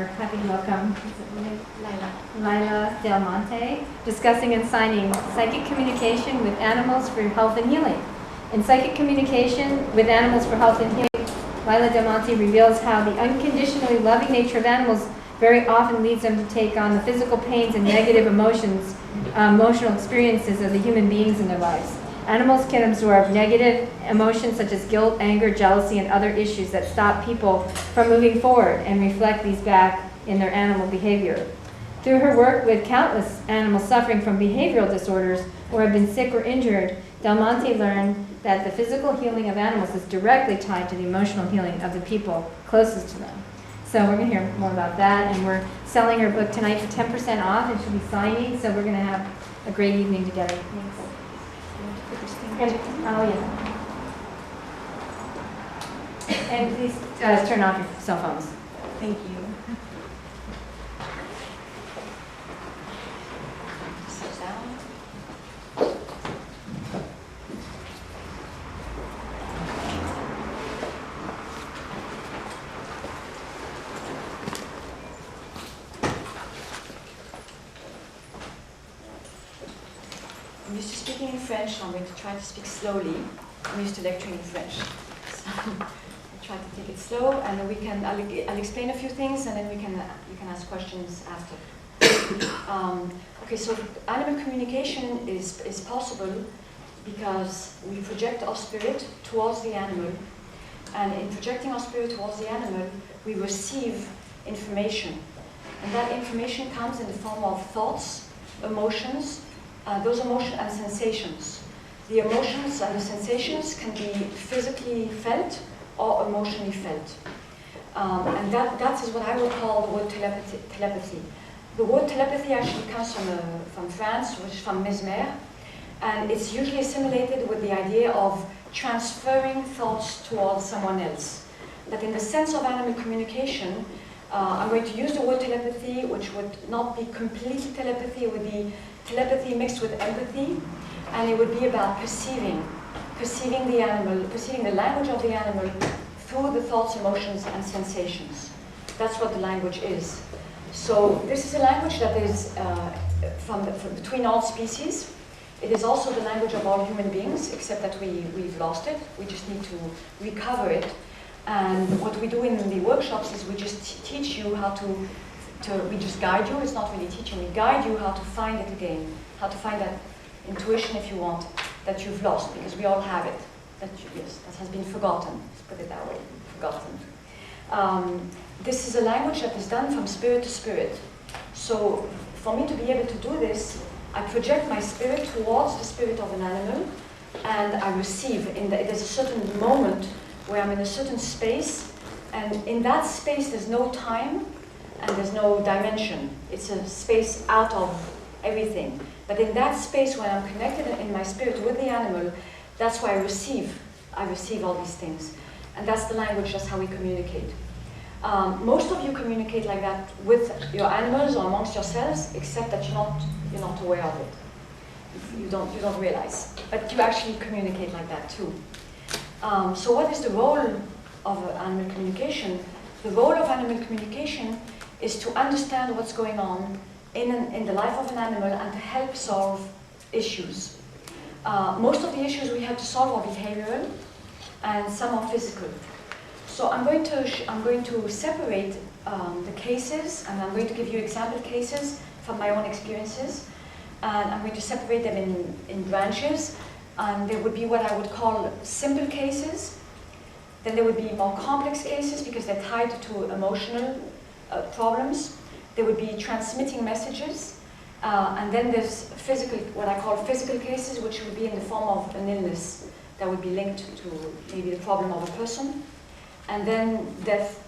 Happy to welcome Laila Del Monte, discussing and signing Psychic Communication with Animals for Health and Healing. In Psychic Communication with Animals for Health and Healing, Laila Del Monte reveals how the unconditionally loving nature of animals very often leads them to take on the physical pains and negative emotional experiences of the human beings in their lives. Animals can absorb negative emotions such as guilt, anger, jealousy, and other issues that stop people from moving forward and reflect these back in their animal behavior. Through her work with countless animals suffering from behavioral disorders or have been sick or injured, Del Monte learned that the physical healing of animals is directly tied to the emotional healing of the people closest to them. So we're going to hear more about that, and we're selling her book tonight for 10% off, and she'll be signing, so we're going to have a great evening together. Thanks. Oh, yeah. And please turn off your cell phones. Thank you. I'm used to speaking in French, so I'm going to try to speak slowly. I'm used to lecturing in French. So I'll try to take it slow, and then I'll explain a few things, and then you can ask questions after. Okay, so animal communication is possible because we project our spirit towards the animal, and in projecting our spirit towards the animal, we receive information. And that information comes in the form of thoughts, emotions, those emotions and sensations. The emotions and the sensations can be physically felt or emotionally felt. And that is what I would call the word telepathy. The word telepathy actually comes from France, which is from Mesmer, and it's usually assimilated with the idea of transferring thoughts towards someone else. But in the sense of animal communication, I'm going to use the word telepathy, which would not be completely telepathy, it would be telepathy mixed with empathy, and it would be about perceiving the animal, perceiving the language of the animal through the thoughts, emotions, and sensations. That's what the language is. So this is a language that is from between all species. It is also the language of all human beings, except that we've lost it. We just need to recover it. And what we do in the workshops is we just teach you how we just guide you. It's not really teaching, we guide you how to find it again, how to find that intuition, if you want, that you've lost, because we all have it. That has been forgotten, let's put it that way, forgotten. This is a language that is done from spirit to spirit. So for me to be able to do this, I project my spirit towards the spirit of an animal, and I receive. There's a certain moment where I'm in a certain space, and in that space there's no time and there's no dimension. It's a space out of everything. But in that space, when I'm connected in my spirit with the animal, that's where I receive all these things. And that's the language, that's how we communicate. Most of you communicate like that with your animals or amongst yourselves, except that you're not aware of it. You don't realize. But you actually communicate like that too. So what is the role of animal communication? The role of animal communication is to understand what's going on in the life of an animal and to help solve issues. Most of the issues we have to solve are behavioral, and some are physical. So I'm going to separate the cases, and I'm going to give you example cases from my own experiences, and I'm going to separate them in branches. And there would be what I would call simple cases. Then there would be more complex cases because they're tied to emotional problems. There would be transmitting messages. And then there's what I call physical cases, which would be in the form of an illness that would be linked to maybe the problem of a person. And then death,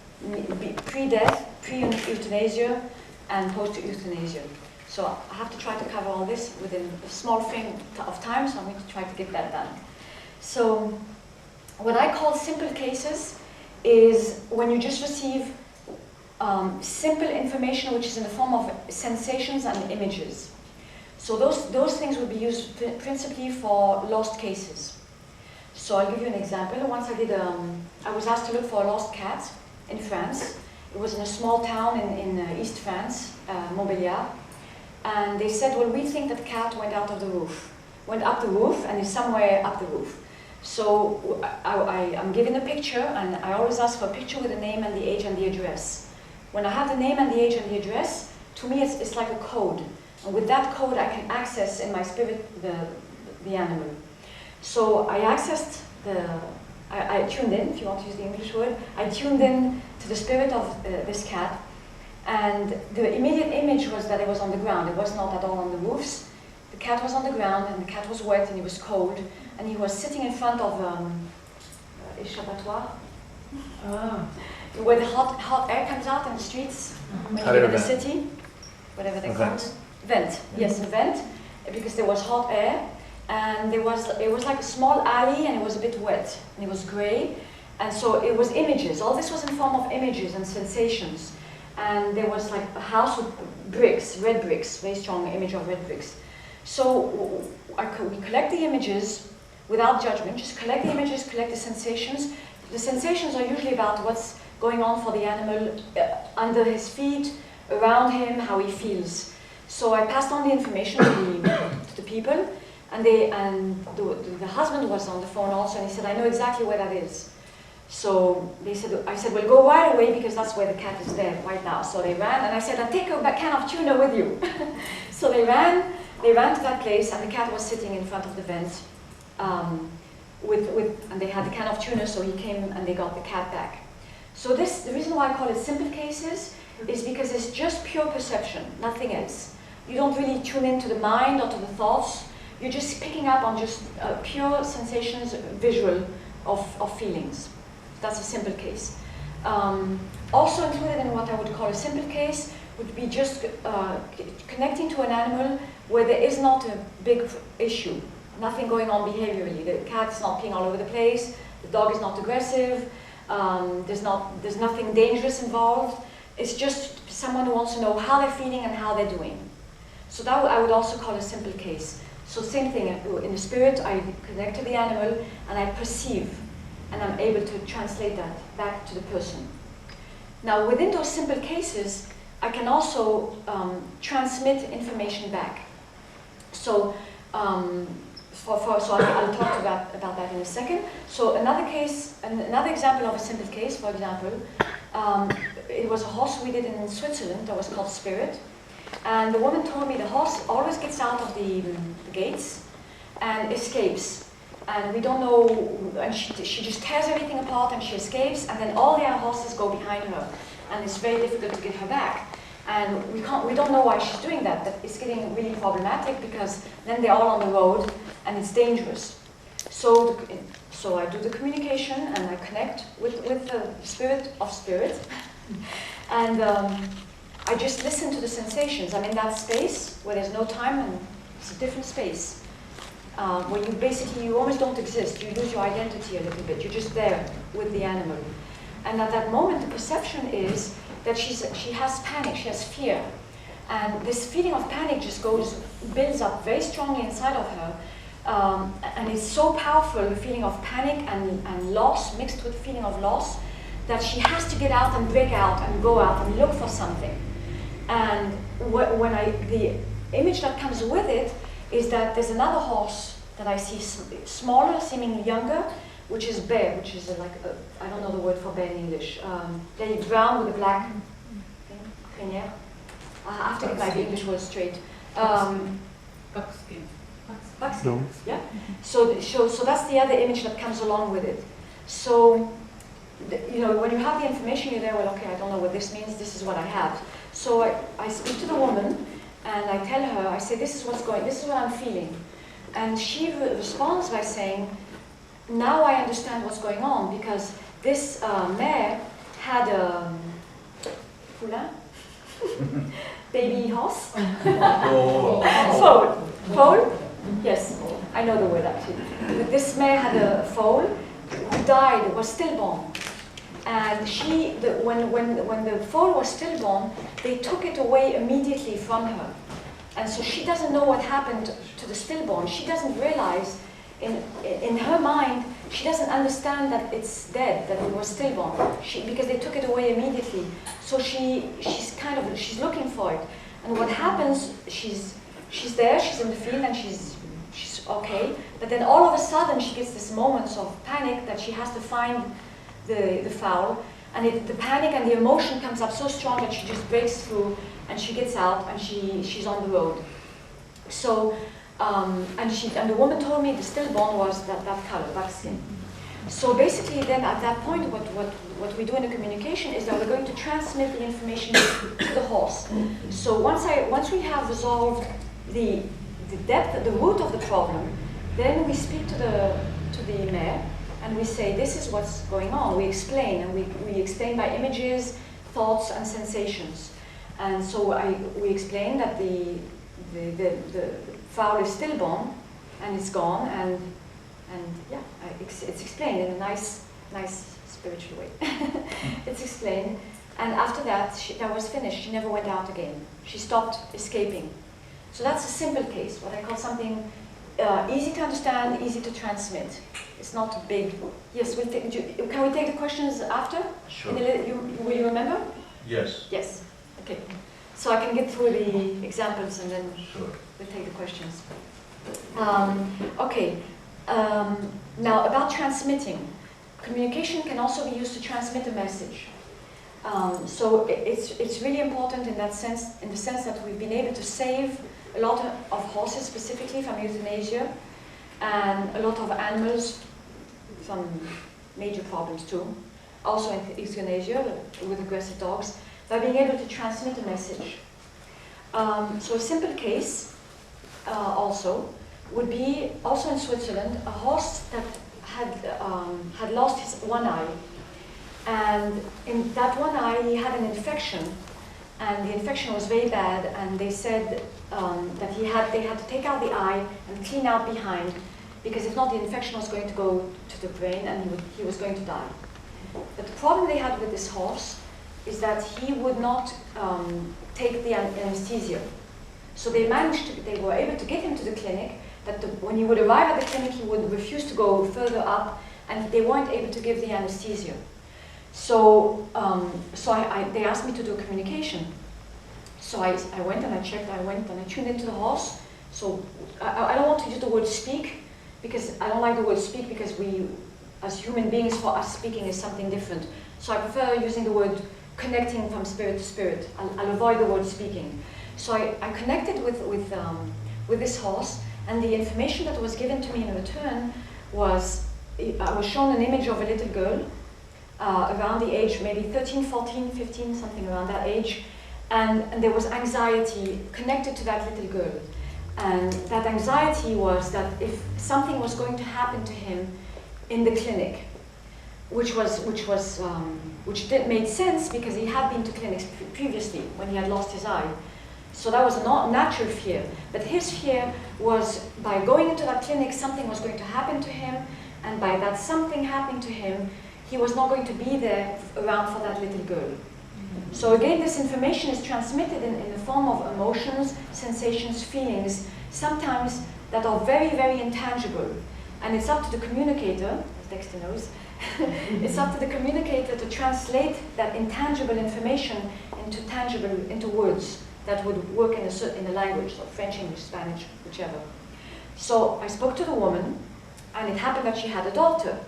pre-death, pre-euthanasia, and post-euthanasia. So I have to try to cover all this within a small frame of time, so I'm going to try to get that done. So what I call simple cases is when you just receive simple information which is in the form of sensations and images. So those things would be used principally for lost cases. So I'll give you an example. Once I was asked to look for a lost cat in France, it was in a small town in East France, Montbéliard, and they said, well, we think that the cat went up the roof, and is somewhere up the roof. So I'm given a picture, and I always ask for a picture with the name and the age and the address. When I have the name and the age and the address, to me it's like a code. And with that code, I can access in my spirit the animal. So I accessed I tuned in, if you want to use the English word, I tuned in to the spirit of this cat. And the immediate image was that it was on the ground. It was not at all on the roofs. The cat was on the ground, and the cat was wet, and it was cold. And he was sitting in front of échappatoire, where the hot air comes out in the streets when you live in the city, whatever they call it. Vent. Yes, a vent, because there was hot air, and it was like a small alley, and it was a bit wet, and it was grey, and so it was images. All this was in form of images and sensations, and there was like a house with bricks, red bricks, very strong image of red bricks. So we collect the images without judgment, just collect the images, collect the sensations. The sensations are usually about what's going on for the animal under his feet, around him, how he feels. So I passed on the information to the people, and the husband was on the phone also, and he said, I know exactly where that is. So I said, well, go right away, because that's where the cat is there right now. So they ran, and I said, I'll take a can of tuna with you. So they ran to that place, and the cat was sitting in front of the vent, and they had the can of tuna, so he came and they got the cat back. So the reason why I call it simple cases is because it's just pure perception, nothing else. You don't really tune into the mind or to the thoughts. You're just picking up on just pure sensations, visual of feelings. That's a simple case. Also included in what I would call a simple case would be just connecting to an animal where there is not a big issue, nothing going on behaviorally. The cat is not peeing all over the place, the dog is not aggressive, there's nothing dangerous involved. It's just someone who wants to know how they're feeling and how they're doing. So that I would also call a simple case. So same thing, in the spirit, I connect to the animal and I perceive, and I'm able to translate that back to the person. Now, within those simple cases, I can also transmit information back. So, I'll talk about that in a second. So another example of a simple case, for example, it was a horse we did in Switzerland that was called Spirit. And the woman told me the horse always gets out of the gates and escapes. And we don't know, and she just tears everything apart and she escapes, and then all the other horses go behind her. And it's very difficult to get her back. And we don't know why she's doing that, but it's getting really problematic because then they're all on the road and it's dangerous. So I do the communication and I connect with the spirit of spirit. And I just listen to the sensations. I'm in that space where there's no time and it's a different space. Where you almost don't exist. You lose your identity a little bit. You're just there with the animal. And at that moment, the perception is that she has panic, she has fear. And this feeling of panic just builds up very strongly inside of her. And it's so powerful, the feeling of panic and loss mixed with the feeling of loss, that she has to get out and break out and go out and look for something. And the image that comes with it is that there's another horse that I see smaller, seemingly younger, which is bear, which is I don't know the word for bear in English. Very brown with a black thing. I have to get my English word straight. Buckskin. Buckskin. No. Yeah. So that's the other image that comes along with it. So when you have the information, you're there. Well, okay, I don't know what this means. This is what I have. So I speak to the woman and I tell her. I say, this is what I'm feeling, and she responds by saying, now I understand what's going on, because this mare had a poulain, baby horse, foal. Yes, I know the word actually. This mare had a foal who died, was stillborn, and when the foal was stillborn, they took it away immediately from her, and so she doesn't know what happened to the stillborn. She doesn't realize in her mind, she doesn't understand that it's dead, that it was stillborn, because they took it away immediately. So she's looking for it. And what happens, she's there, she's in the field, and she's okay. But then all of a sudden, she gets this moments of panic that she has to find the fowl. And the panic and the emotion comes up so strong that she just breaks through, and she gets out, and she's on the road. So, and the woman told me the stillborn was that color, that skin. So basically, then at that point, what we do in the communication is that we're going to transmit the information to the horse. So once we have resolved the depth, the root of the problem, then we speak to the mare, and we say, this is what's going on. We explain, and we explain by images, thoughts, and sensations. And so we explain that the fowl is stillborn, and it's gone, and yeah, it's explained in a nice spiritual way. It's explained, and after that, that was finished. She never went out again. She stopped escaping. So that's a simple case, what I call something easy to understand, easy to transmit. It's not big. Yes, can we take the questions after? Sure. Will you remember? Yes. Yes. Okay. So I can get through the examples, and then Sure. we'll take the questions. Okay. Now about transmitting. Communication can also be used to transmit a message. So it's really important in that sense, in the sense that we've been able to save a lot of horses specifically from euthanasia, and a lot of animals from major problems too. Also in euthanasia with aggressive dogs, by being able to transmit a message. So a simple case also would be, also in Switzerland, a horse that had lost his one eye. And in that one eye, he had an infection, and the infection was very bad, and they said that they had to take out the eye and clean out behind, because if not, the infection was going to go to the brain, and he was going to die. But the problem they had with this horse is that he would not take the anesthesia. So they were able to get him to the clinic, that when he would arrive at the clinic, he would refuse to go further up, and they weren't able to give the anesthesia. So, they asked me to do communication. So I went and I checked, I tuned into the horse. So I don't want to use the word speak, because I don't like the word speak, because we, as human beings, for us speaking is something different. So I prefer using the word connecting from spirit to spirit. I'll avoid the word speaking. So I connected with this horse, and the information that was given to me in return was, I was shown an image of a little girl, around the age, maybe 13, 14, 15, something around that age. And there was anxiety connected to that little girl. And that anxiety was that if something was going to happen to him in the clinic, which made sense because he had been to clinics previously when he had lost his eye. So that was not natural fear. But his fear was, by going into that clinic, something was going to happen to him, and by that something happening to him, he was not going to be there around for that little girl. So again, this information is transmitted in the form of emotions, sensations, feelings, sometimes that are very, very intangible. And it's up to the communicator, as Dexter knows, it's up to the communicator to translate that intangible information into words that would work in a language, so French, English, Spanish, whichever. So I spoke to the woman, and it happened that she had a daughter.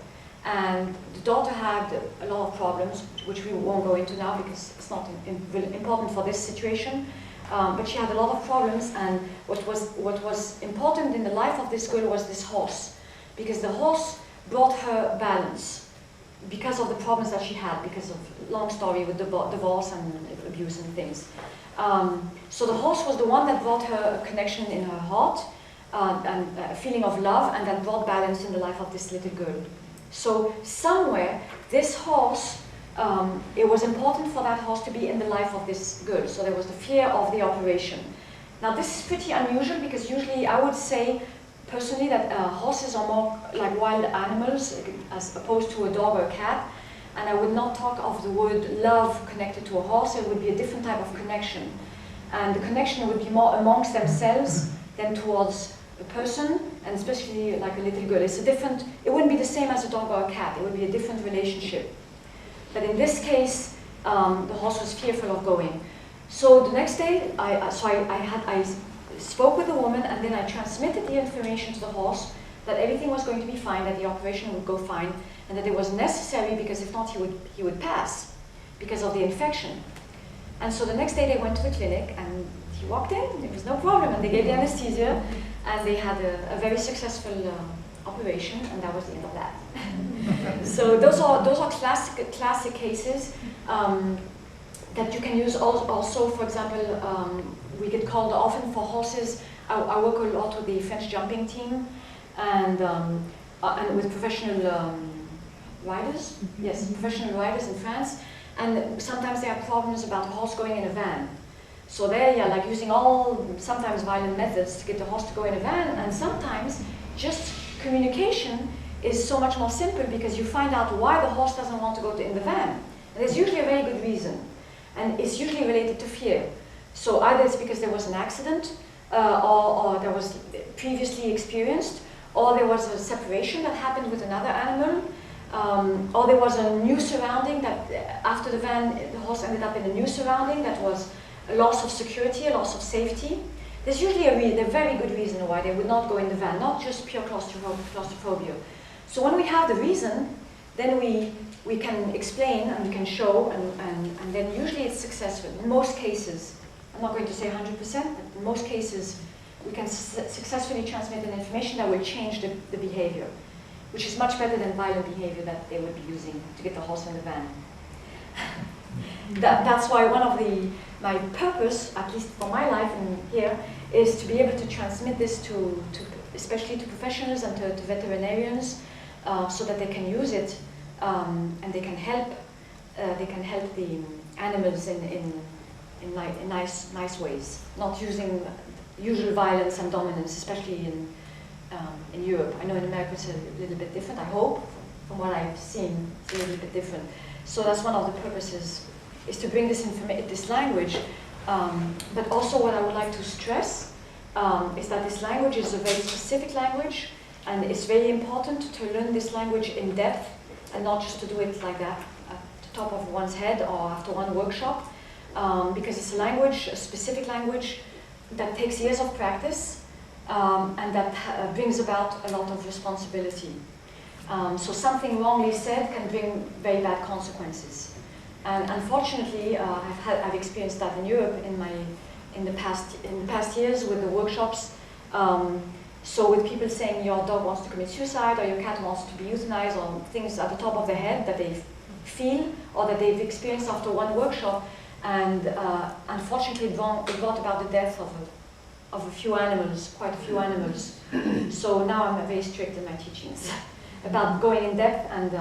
And the daughter had a lot of problems, which we won't go into now because it's not important for this situation. But she had a lot of problems, and what was important in the life of this girl was this horse, because the horse brought her balance because of the problems that she had, because of long story with divorce and abuse and things. So the horse was the one that brought her a connection in her heart, and a feeling of love, and that brought balance in the life of this little girl. So somewhere, this horse, it was important for that horse to be in the life of this girl. So there was the fear of the operation. Now this is pretty unusual, because usually I would say, personally, that horses are more like wild animals, as opposed to a dog or a cat. And I would not talk of the word love connected to a horse. It would be a different type of connection. And the connection would be more amongst themselves than towards a person, and especially like a little girl. It's a different, it wouldn't be the same as a dog or a cat. It would be a different relationship. But in this case, the horse was fearful of going. So the next day, I spoke with the woman, and then I transmitted the information to the horse that everything was going to be fine, that the operation would go fine, and that it was necessary because if not, he would pass because of the infection. And so the next day they went to the clinic, and he walked in, there was no problem, and they gave the anesthesia, and they had a very successful operation, and that was the end of that. So those are classic cases that you can use also. For example, we get called often for horses. I work a lot with the French jumping team, and with professional riders. Yes, professional riders in France. And sometimes they have problems about the horse going in a van. So they're like using sometimes violent methods to get the horse to go in a van, and sometimes just communication is so much more simple because you find out why the horse doesn't want to go in the van. And there's usually a very good reason, and it's usually related to fear. So either it's because there was an accident, or there was previously experienced, or there was a separation that happened with another animal, or there was a new surrounding that after the van, the horse ended up in a new surrounding that was a loss of security, a loss of safety. There's usually a very good reason why they would not go in the van, not just pure claustrophobia. So when we have the reason, then we can explain and we can show, and then usually it's successful. In most cases, I'm not going to say 100%, but in most cases, we can successfully transmit an information that will change the behavior, which is much better than violent behavior that they would be using to get the horse in the van. That's why one of my purpose, at least for my life in here, is to be able to transmit this to especially to professionals and to veterinarians, so that they can use it, and they can help the animals in nice ways, not using usual violence and dominance, especially in Europe. I know in America it's a little bit different. I hope, from what I've seen, it's a little bit different. So that's one of the purposes, is to bring this language. But also what I would like to stress is that this language is a very specific language, and it's very important to learn this language in depth and not just to do it like that at the top of one's head or after one workshop, because it's a specific language that takes years of practice, and that brings about a lot of responsibility. So something wrongly said can bring very bad consequences. And unfortunately, I've experienced that in Europe in the past years with the workshops. So with people saying your dog wants to commit suicide, or your cat wants to be euthanized, or things at the top of their head that they feel or that they've experienced after one workshop, and unfortunately it brought about the death of a few animals, quite a few animals. So now I'm very strict in my teachings about going in depth and